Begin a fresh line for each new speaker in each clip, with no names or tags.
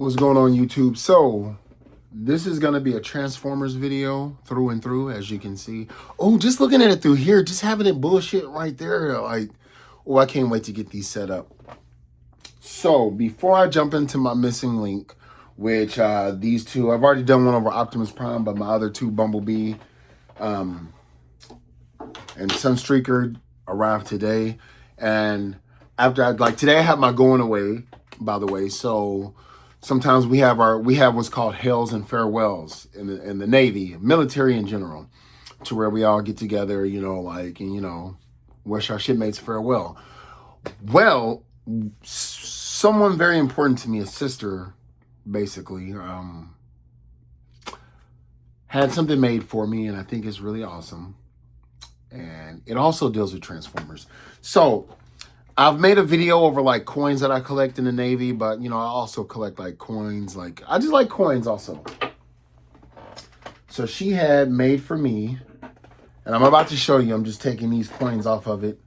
What's going on, YouTube? So this is going to be a Transformers video through and through, as you can see. Oh, just looking at it through here, just having it bullshit right there. Like, oh, I can't wait to get these set up. So before I jump into my missing link, which these two, I've already done one over Optimus Prime, but my other two, Bumblebee and Sunstreaker, arrived today. And after today I have my going away, by the way. So sometimes we have what's called hails and farewells in the Navy, military in general, to where we all get together, and wish our shipmates farewell. Well, someone very important to me, a sister, basically, had something made for me, and I think it's really awesome. And it also deals with Transformers. So I've made a video over like coins that I collect in the Navy, but I also collect like coins. Like I just like coins also. So she had made for me, and I'm about to show you. I'm just taking these coins off of it.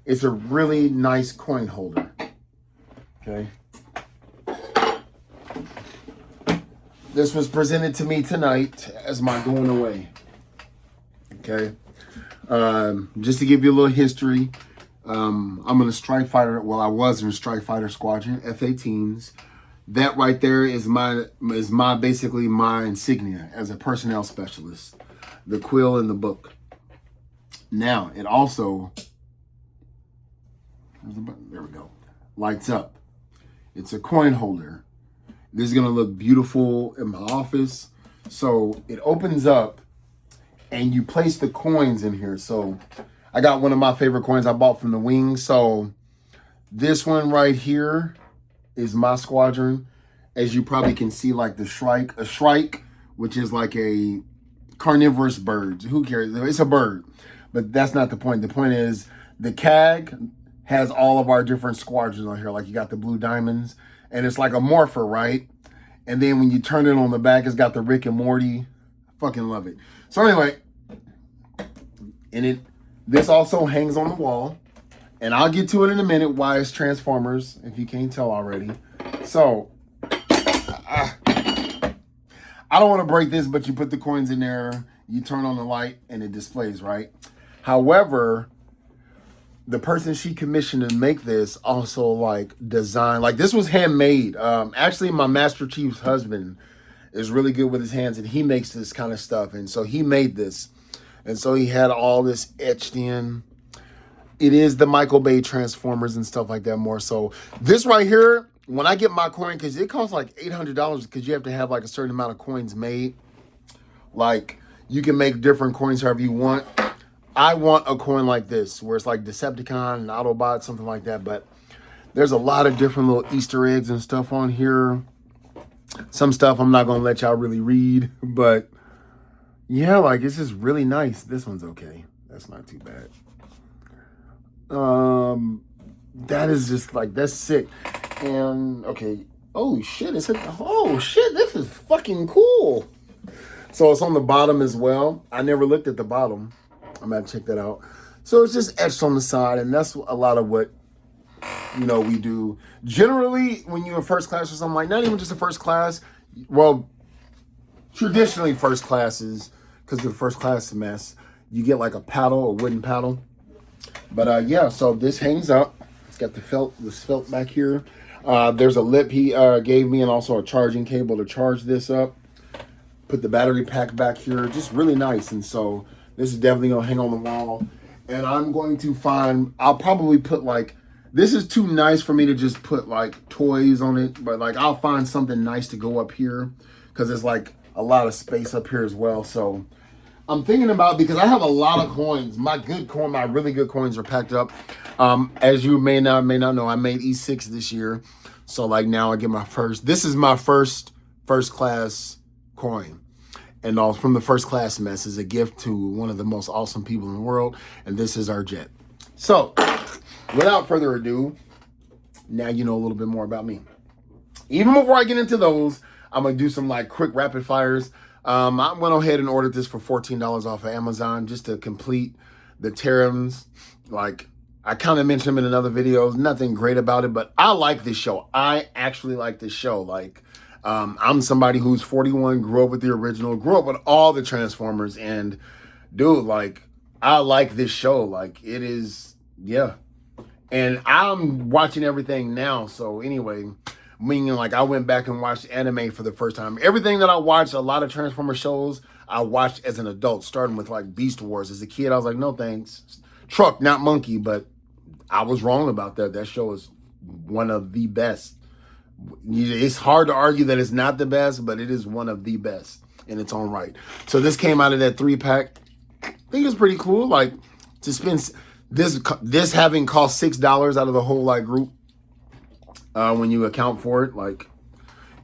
It's a really nice coin holder. Okay. This was presented to me tonight as my going away. Okay. Just to give you a little history. I'm in a strike fighter. Well, I was in a strike fighter squadron, F-18s. That right there is basically my insignia as a personnel specialist. The quill in the book. Now it also, there we go, lights up. It's a coin holder. This is gonna look beautiful in my office. So it opens up, and you place the coins in here. So I got one of my favorite coins I bought from the Wings. So this one right here is my squadron. As you probably can see, like a shrike, which is like a carnivorous bird. Who cares? It's a bird, but that's not the point. The point is the CAG has all of our different squadrons on here. Like you got the Blue Diamonds, and it's like a morpher, right? And then when you turn it on the back, it's got the Rick and Morty. I fucking love it. So anyway, this also hangs on the wall, and I'll get to it in a minute why it's Transformers, if you can't tell already. So, I don't want to break this, but you put the coins in there, you turn on the light, and it displays, right? However, the person she commissioned to make this also designed, this was handmade. Actually, my Master Chief's husband is really good with his hands, and he makes this kind of stuff, and so he made this. And so he had all this etched in. It is the Michael Bay Transformers and stuff like that more. So this right here, when I get my coin, because it costs like $800 because you have to have like a certain amount of coins made. Like you can make different coins however you want. I want a coin like this where it's like Decepticon and Autobot, something like that. But there's a lot of different little Easter eggs and stuff on here. Some stuff I'm not going to let y'all really read, but yeah, this is really nice. This one's okay. That's not too bad. That is just that's sick. And okay. Oh shit, this is fucking cool. So it's on the bottom as well. I never looked at the bottom. I'm gonna check that out. So it's just etched on the side, and that's a lot of what we do. Generally, when you're in first class or something, not even just a first class, well, traditionally first classes, because the first class mess, you get like a paddle, a wooden paddle. But yeah, so this hangs up. It's got this felt back here. There's a lip he gave me, and also a charging cable to charge this up. Put the battery pack back here, just really nice. And so this is definitely gonna hang on the wall. And I'm going to I'll probably put this is too nice for me to just put toys on it, but I'll find something nice to go up here, because it's a lot of space up here as well. So I'm thinking about, because I have a lot of coins. My really good coins are packed up. As you may not know, I made E6 this year. So now I get this is my first class coin. And all from the first class mess is a gift to one of the most awesome people in the world. And this is our jet. So without further ado, now you know a little bit more about me. Even before I get into those, I'm going to do some quick rapid fires. I went ahead and ordered this for $14 off of Amazon just to complete the Terrans. I kind of mentioned him in another video. Nothing great about it, but I like this show. I actually like this show. Like, I'm somebody who's 41, grew up with the original, grew up with all the Transformers, and dude, like, I like this show. Like, it is, yeah. And I'm watching everything now. So anyway, meaning like I went back and watched anime for the first time. Everything that I watched, a lot of Transformer shows, I watched as an adult, starting with like Beast Wars. As a kid, I was like, no thanks. Truck, not monkey, but I was wrong about that. That show is one of the best. It's hard to argue that it's not the best, but it is one of the best in its own right. So this came out of that 3-pack. I think it's pretty cool. Like, to spend this having cost $6 out of the whole like group when you account for it. Like,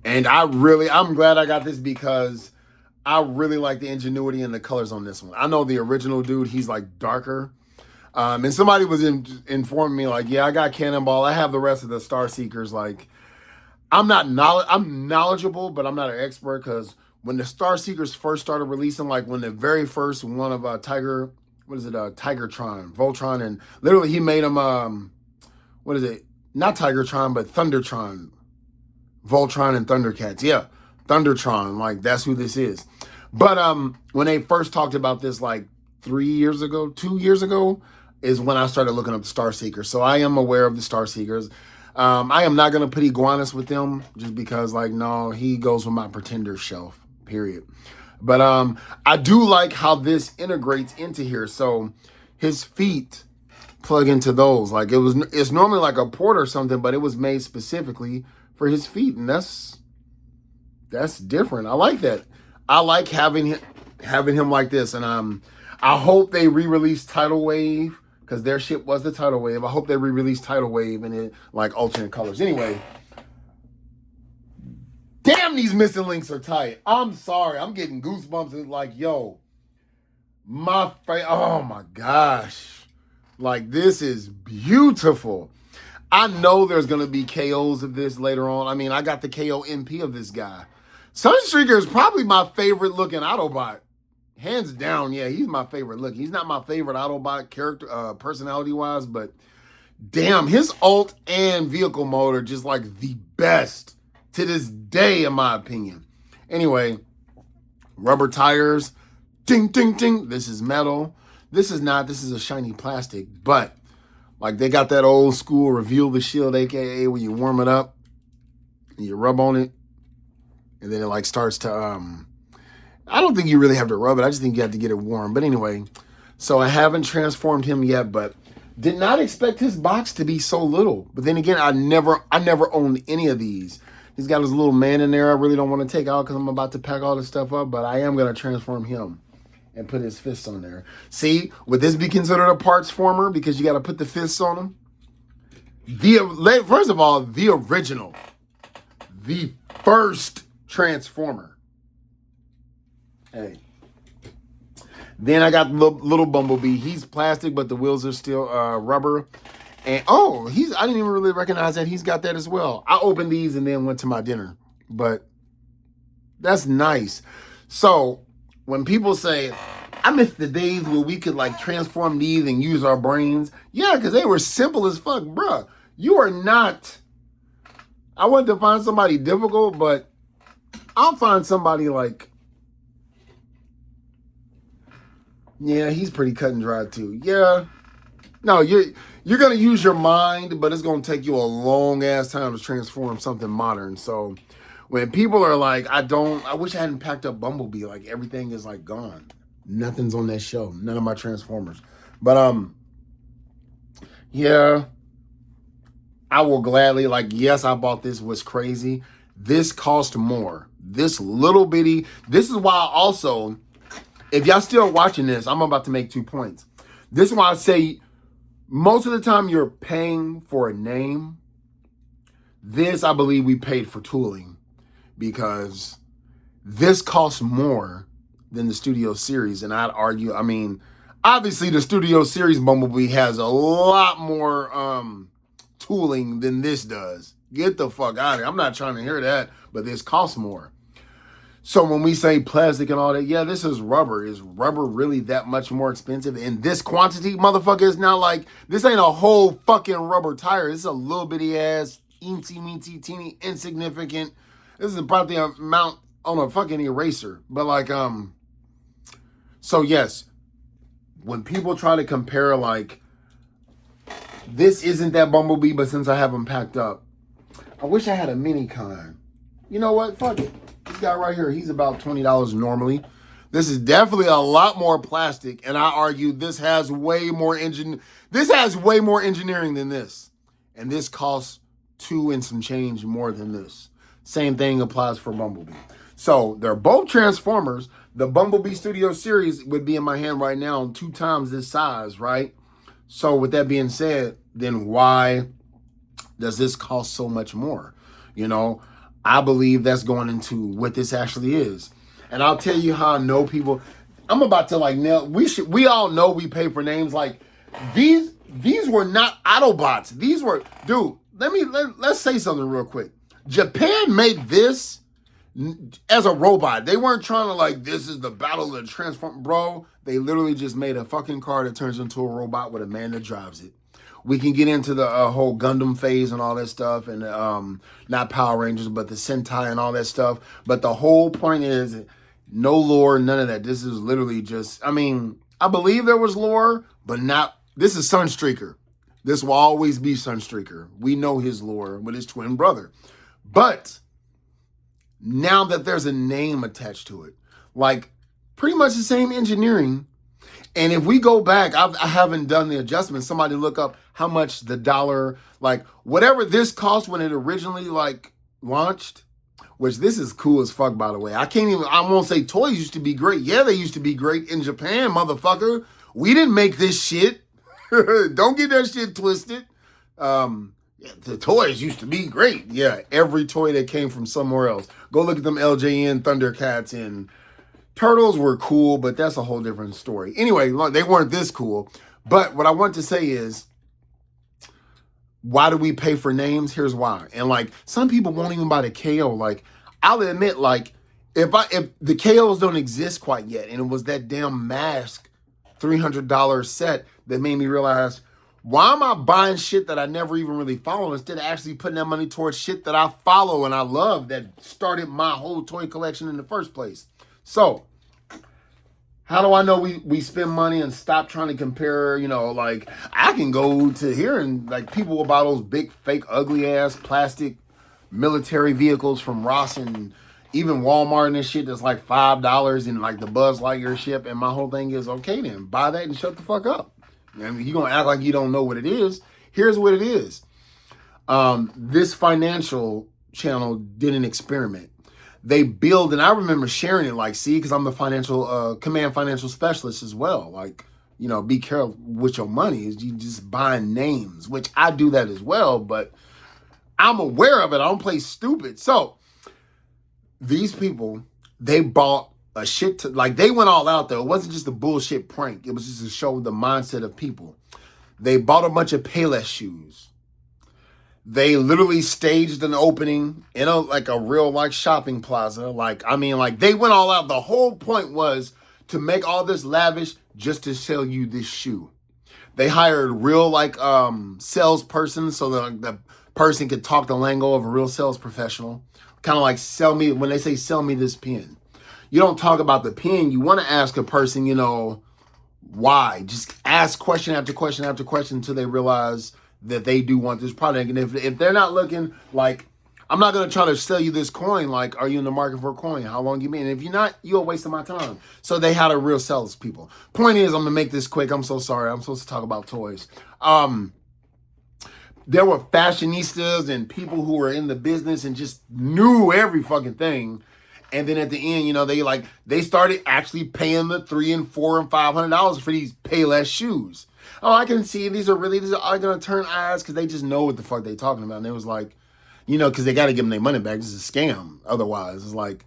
and I'm glad I got this because I really like the ingenuity and the colors on this one. I know the original dude, he's like darker. And somebody was informing me like, yeah, I got Cannonball. I have the rest of the Star Seekers. Like, I'm knowledgeable, but I'm not an expert, because when the Star Seekers first started releasing, like when the very first one of Tigertron, Voltron, and literally he made them, what is it? Not Tigertron, but Thundertron, Voltron and Thundercats. Yeah, Thundertron, like that's who this is. But when they first talked about this like 2 years ago, is when I started looking up the Star Seekers. So I am aware of the Star Seekers. I am not going to put Iguanus with them just because, like, no, he goes with my Pretender shelf, period. But I do like how this integrates into here. So his feet plug into those. Like, it's normally like a port or something, but it was made specifically for his feet. And that's different. I like that. I like having him like this. And I hope they re-release Tidal Wave, because their ship was the Tidal Wave. I hope they re-release Tidal Wave in it like alternate colors. Anyway, damn, these missing links are tight. I'm sorry. I'm getting goosebumps. It's like, yo, oh my gosh. Like, this is beautiful. I know there's going to be KOs of this later on. I mean, I got the KO MP of this guy. Sunstreaker is probably my favorite looking Autobot. Hands down, yeah, he's my favorite look. He's not my favorite Autobot character, personality-wise, but damn, his ult and vehicle mode are just like the best to this day, in my opinion. Anyway, rubber tires, ding, ding, ding. This is metal. This is not. This is a shiny plastic, but like they got that old school reveal the shield, aka when you warm it up and you rub on it, and then it like starts to I don't think you really have to rub it. I just think you have to get it warm. But anyway, so I haven't transformed him yet, but did not expect his box to be so little. But then again, I never owned any of these. He's got his little man in there I really don't want to take out because I'm about to pack all this stuff up, but I am going to transform him and put his fists on there. See, would this be considered a parts former because you got to put the fists on him? First of all, the original, the first Transformer. Hey. Then I got the little Bumblebee. He's plastic, but the wheels are still rubber. And I didn't even really recognize that he's got that as well. I opened these and then went to my dinner. But that's nice. So when people say, I miss the days where we could like transform these and use our brains. Yeah, because they were simple as fuck, bruh. You are not. I wanted to find somebody difficult, but I'll find somebody like, yeah, he's pretty cut and dry too. Yeah. No, you're going to use your mind, but it's going to take you a long ass time to transform something modern. So when people are like, I wish I hadn't packed up Bumblebee. Like everything is like gone. Nothing's on that show. None of my Transformers. But yeah, I will gladly, like, yes, I bought this, was crazy. This cost more. This little bitty, this is why also, if y'all still watching this, I'm about to make 2 points. This is why I say most of the time you're paying for a name. This, I believe we paid for tooling because this costs more than the Studio Series. And I'd argue, I mean, obviously the Studio Series Bumblebee has a lot more tooling than this does. Get the fuck out of here. I'm not trying to hear that, but this costs more. So when we say plastic and all that, yeah, this is rubber. Is rubber really that much more expensive in this quantity? Motherfucker, it's not like, this ain't a whole fucking rubber tire. This is a little bitty ass, eensy meensy, teeny, insignificant. This is about the amount on a fucking eraser. But like, so yes, when people try to compare, like, this isn't that Bumblebee, but since I have them packed up, I wish I had a mini kind. You know what? Fuck it. This guy right here, he's about $20 normally. This is definitely a lot more plastic, and I argue this has way more engineering than this. And this costs $2 and some change more than this. Same thing applies for Bumblebee. So they're both Transformers. The Bumblebee Studio Series would be in my hand right now 2 times this size, right? So with that being said, then why does this cost so much more? You know, I believe that's going into what this actually is. And I'll tell you how I know people. I'm about to like nail. We all know we pay for names. Like these were not Autobots. These were, dude. Let's say something real quick. Japan made this as a robot. They weren't trying to like, this is the battle of the Transform, bro. They literally just made a fucking car that turns into a robot with a man that drives it. We can get into the whole Gundam phase and all that stuff, and not Power Rangers, but the Sentai and all that stuff. But the whole point is no lore, none of that. This is literally just, I mean, I believe there was lore, but not, this is Sunstreaker. This will always be Sunstreaker. We know his lore with his twin brother. But now that there's a name attached to it, like pretty much the same engineering. And if we go back, I haven't done the adjustment. Somebody look up how much the dollar, like whatever this cost when it originally like launched, which this is cool as fuck, by the way. I won't say toys used to be great. Yeah, they used to be great in Japan, motherfucker. We didn't make this shit. Don't get that shit twisted. The toys used to be great. Yeah, every toy that came from somewhere else. Go look at them LJN Thundercats, and Turtles were cool, but that's a whole different story. Anyway, they weren't this cool. But what I want to say is, why do we pay for names? Here's why. And like, some people won't even buy the KO. Like, I'll admit, like, if the KOs don't exist quite yet, and it was that damn mask $300 set that made me realize, why am I buying shit that I never even really follow instead of actually putting that money towards shit that I follow and I love that started my whole toy collection in the first place? So, how do I know we spend money and stop trying to compare, you know, like, I can go to here and, like, people will buy those big, fake, ugly-ass plastic military vehicles from Ross and even Walmart and shit that's like $5 and, like, the Buzz Lightyear ship. And my whole thing is, okay, then, buy that and shut the fuck up. I mean, you're going to act like you don't know what it is. Here's what it is. This financial channel did an experiment. They build, and I remember sharing it, like, see, because I'm the command financial specialist as well. Like, you know, be careful with your money. Is you just buying names, which I do that as well, but I'm aware of it. I don't play stupid. So these people, they bought a shit, like, they went all out though. It wasn't just a bullshit prank. It was just to show the mindset of people. They bought a bunch of Payless shoes. They literally staged an opening in a real like shopping plaza. Like, I mean, like, they went all out. The whole point was to make all this lavish just to sell you this shoe. They hired real like salesperson so that the person could talk the lingo of a real sales professional. Kind of like when they say sell me this pen. You don't talk about the pen. You want to ask a person, you know, why? Just ask question after question after question until they realize that they do want this product. And if they're not looking, like, I'm not going to try to sell you this coin. Like, are you in the market for a coin? How long you been? And if you're not, you're a waste of my time. So they had a real salespeople. Point is, I'm going to make this quick. I'm so sorry. I'm supposed to talk about toys. There were fashionistas and people who were in the business and just knew every fucking thing. And then at the end, you know, they started actually paying the $300 and $400 and $500 for these Payless shoes. Oh, I can see these are going to turn eyes because they just know what the fuck they talking about. And it was like, you know, because they got to give them their money back. This is a scam. Otherwise, it's like,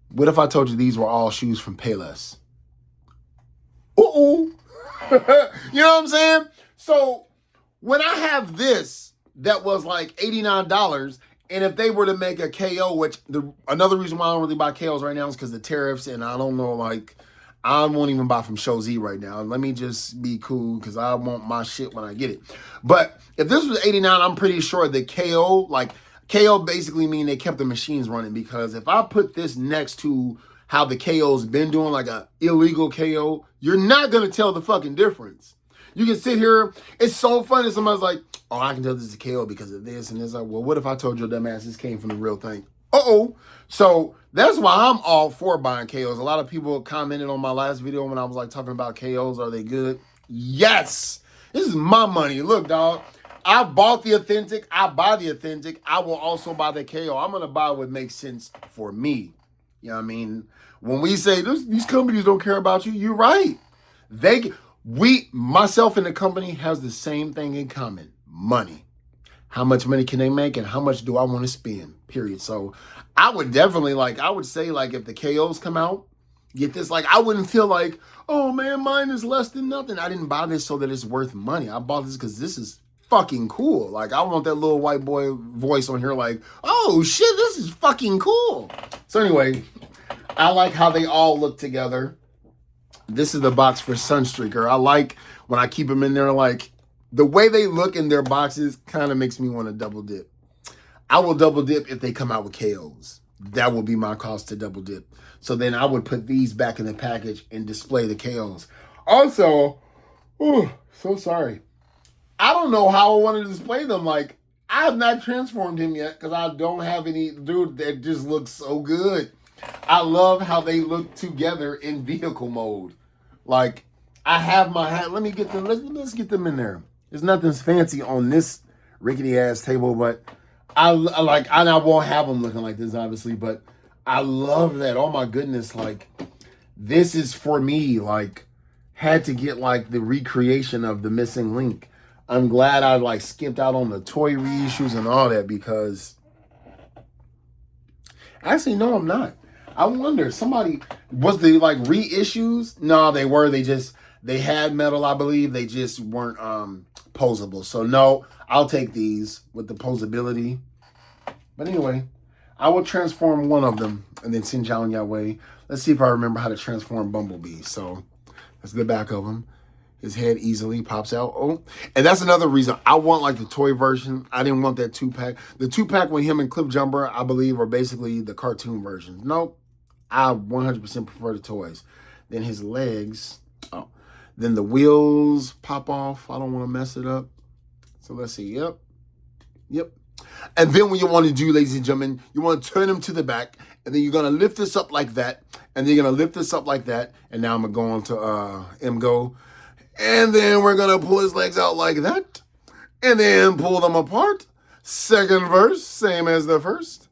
what if I told you these were all shoes from Payless? Uh-oh. You know what I'm saying? So when I have this that was like $89 And if they were to make a KO, which another reason why I don't really buy KOs right now is because the tariffs, and I don't know, like, I won't even buy from Show Z right now. Let me just be cool because I want my shit when I get it. But if this was 89, I'm pretty sure the KO, like, KO basically mean they kept the machines running, because if I put this next to how the KO's been doing, like a illegal KO, you're not going to tell the fucking difference. You can sit here. It's so funny. Somebody's like, oh, I can tell this is a KO because of this and this. Like, well, what if I told your dumb ass this came from the real thing? Uh-oh. So that's why I'm all for buying KOs. A lot of people commented on my last video when I was like talking about KOs. Are they good? Yes. This is my money. Look, dog. I bought the authentic. I buy the authentic. I will also buy the KO. I'm going to buy what makes sense for me. You know what I mean? When we say these companies don't care about you, you're right. Myself and the company has the same thing in common. Money. How much money can they make and how much do I want to spend? Period. So I would definitely I would say if the KOs come out, get this, I wouldn't feel like, oh man, mine is less than nothing. I didn't buy this so that it's worth money. I bought this because this is fucking cool. I want that little white boy voice on here oh shit, this is fucking cool. So anyway, I like how they all look together. This is the box for Sunstreaker. I like when I keep them in there, the way they look in their boxes kind of makes me want to double dip. I will double dip if they come out with KOs. That will be my cost to double dip. So then I would put these back in the package and display the KOs. Also, so sorry. I don't know how I want to display them. I have not transformed him yet because I don't have any. Dude, that just looks so good. I love how they look together in vehicle mode. I have my hat. Let me get them. Let's get them in there. There's nothing fancy on this rickety ass table, but I won't have them looking like this, obviously. But I love that. Oh my goodness! This is for me. Had to get the recreation of the missing link. I'm glad I skipped out on the toy reissues and all that, because actually no, I'm not. I wonder, somebody, was the reissues? No, they were. They had metal, I believe. They just weren't posable. So no, I'll take these with the posability. But anyway, I will transform one of them and then send y'all on your way. Let's see if I remember how to transform Bumblebee. So that's the back of him. His head easily pops out. Oh, and that's another reason I want the toy version. I didn't want that 2-pack. The 2-pack with him and Cliffjumper, I believe, are basically the cartoon versions. Nope. I 100% prefer the toys. Then his legs. Oh, then the wheels pop off. I don't want to mess it up. So let's see. Yep. And then what you want to do, ladies and gentlemen, you want to turn him to the back, and then you're going to lift this up like that, and then you're going to lift this up like that, and now I'm going to go on to MGO, and then we're going to pull his legs out like that, and then pull them apart. Second verse, same as the first.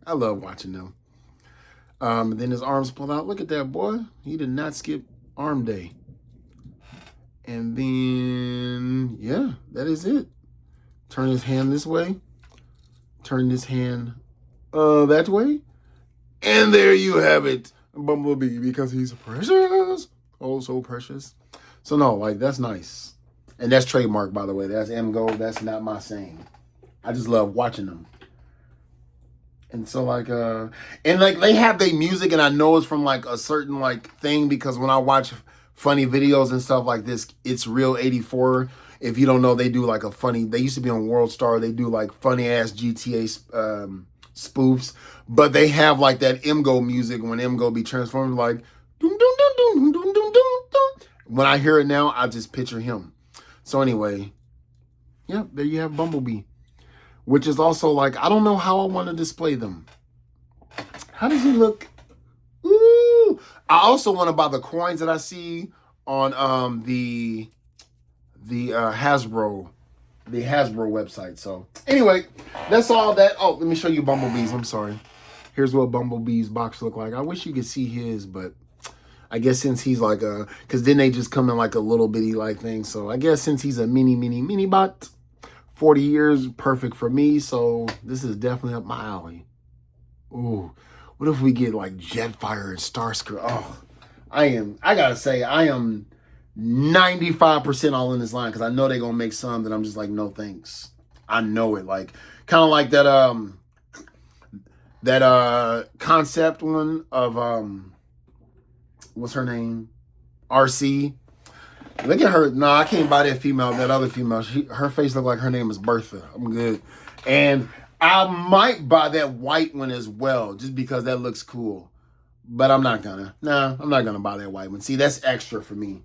I love watching them. Then his arms pull out. Look at that, boy. He did not skip arm day. And then, yeah, that is it. Turn his hand this way. Turn this hand that way. And there you have it. Bumblebee, because he's precious. Oh, so precious. So no, that's nice. And that's trademark, by the way. That's MGO. That's not my saying. I just love watching them. And so they have their music, and I know it's from a certain thing, because when I watch funny videos and stuff like this, It's Real 84. If you don't know, they do they used to be on World Star. They do funny ass GTA spoofs, but they have that MGO music when MGO be transformed doom doom doom doom doom doom doom. When I hear it now, I just picture him. So anyway, yeah, there you have Bumblebee, which is also I don't know how I want to display them. How does he look? Ooh! I also want to buy the coins that I see on the Hasbro website. So anyway, that's all that. Oh, let me show you Bumblebees. I'm sorry. Here's what Bumblebee's box look like. I wish you could see his, but I guess since he's because then they just come in a little bitty thing. So I guess since he's a mini bot, 40 years, perfect for me. So this is definitely up my alley. Ooh, what if we get Jetfire and Starscream? Oh, I gotta say, I am 95% all in this line, because I know they're gonna make some that I'm just no thanks. I know it. Like kind of like that concept one of what's her name? RC. Look at her. No, I can't buy that female, that other female. Her face look like her name is Bertha. I'm good. And I might buy that white one as well, just because that looks cool. But I'm not gonna. Nah, I'm not gonna buy that white one. See, that's extra for me.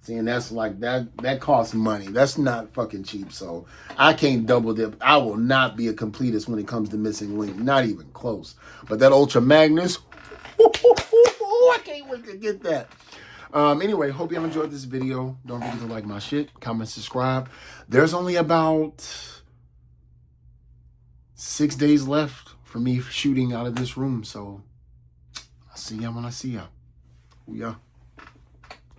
See, and that's like that costs money. That's not fucking cheap. So I can't double dip. I will not be a completist when it comes to Missing Link. Not even close. But that Ultra Magnus, I can't wait to get that. Anyway, hope you enjoyed this video. Don't forget to like my shit, comment, subscribe. There's only about 6 days left for me shooting out of this room. So I'll see ya when I see ya. Yeah.